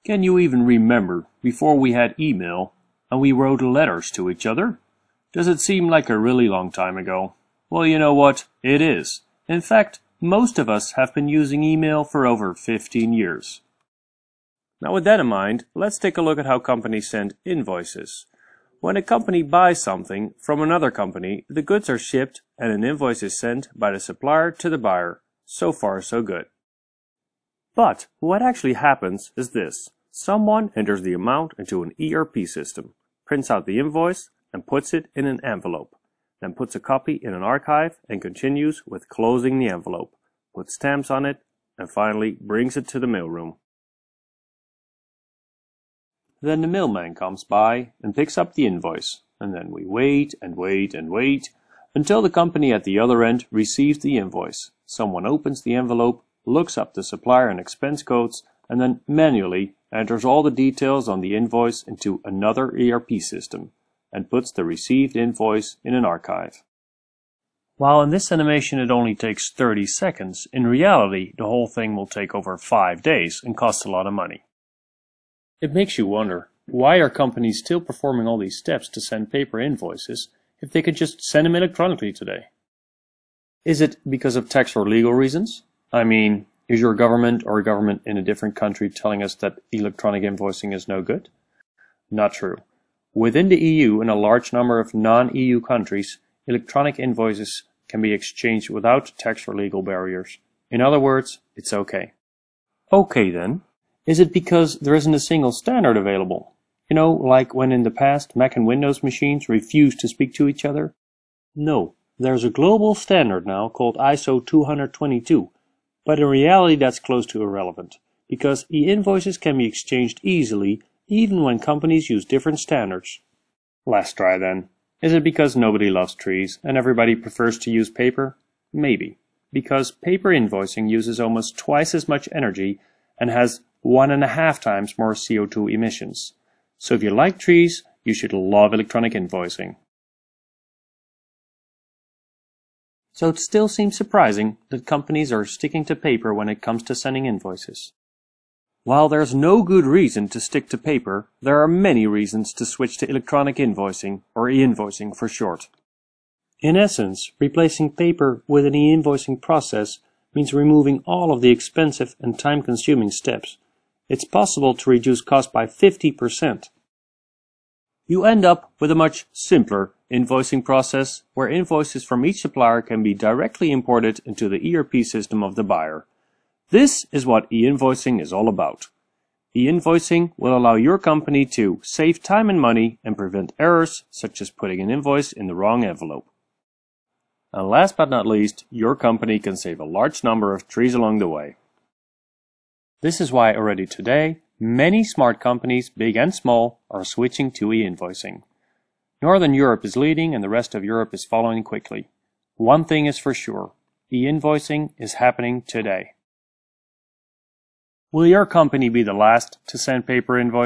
Can you even remember before we had email and we wrote letters to each other? Does it seem like a really long time ago? Well, you know what? It is. In fact, most of us have been using email for over 15 years. Now with that in mind, let's take a look at how companies send invoices. When a company buys something from another company, the goods are shipped and an invoice is sent by the supplier to the buyer. So far, so good. But what actually happens is this. Someone enters the amount into an ERP system, prints out the invoice and puts it in an envelope, then puts a copy in an archive and continues with closing the envelope, puts stamps on it, and finally brings it to the mailroom. Then the mailman comes by and picks up the invoice, and then we wait and wait and wait until the company at the other end receives the invoice. Someone opens the envelope, looks up the supplier and expense codes, and then manually enters all the details on the invoice into another ERP system and puts the received invoice in an archive. While in this animation it only takes 30 seconds, in reality the whole thing will take over 5 days and cost a lot of money. It makes you wonder, why are companies still performing all these steps to send paper invoices if they could just send them electronically today? Is it because of tax or legal reasons? I mean, is your government or a government in a different country telling us that electronic invoicing is no good? Not true. Within the EU and a large number of non-EU countries, electronic invoices can be exchanged without tax or legal barriers. In other words, it's okay. Okay then. Is it because there isn't a single standard available? You know, like when in the past Mac and Windows machines refused to speak to each other? No, there's a global standard now called ISO 222. But in reality that's close to irrelevant, because e-invoices can be exchanged easily even when companies use different standards. Let's try then. Is it because nobody loves trees and everybody prefers to use paper? Maybe. Because paper invoicing uses almost twice as much energy and has 1.5 times more CO2 emissions. So if you like trees, you should love electronic invoicing. So it still seems surprising that companies are sticking to paper when it comes to sending invoices. While there's no good reason to stick to paper, there are many reasons to switch to electronic invoicing, or e-invoicing for short. In essence, replacing paper with an e-invoicing process means removing all of the expensive and time-consuming steps. It's possible to reduce cost by 50%. You end up with a much simpler invoicing process where invoices from each supplier can be directly imported into the ERP system of the buyer. This is what e-invoicing is all about. E-invoicing will allow your company to save time and money and prevent errors such as putting an invoice in the wrong envelope. And last but not least, your company can save a large number of trees along the way. This is why already today, many smart companies, big and small, are switching to e-invoicing. Northern Europe is leading and the rest of Europe is following quickly. One thing is for sure, e-invoicing is happening today. Will your company be the last to send paper invoices?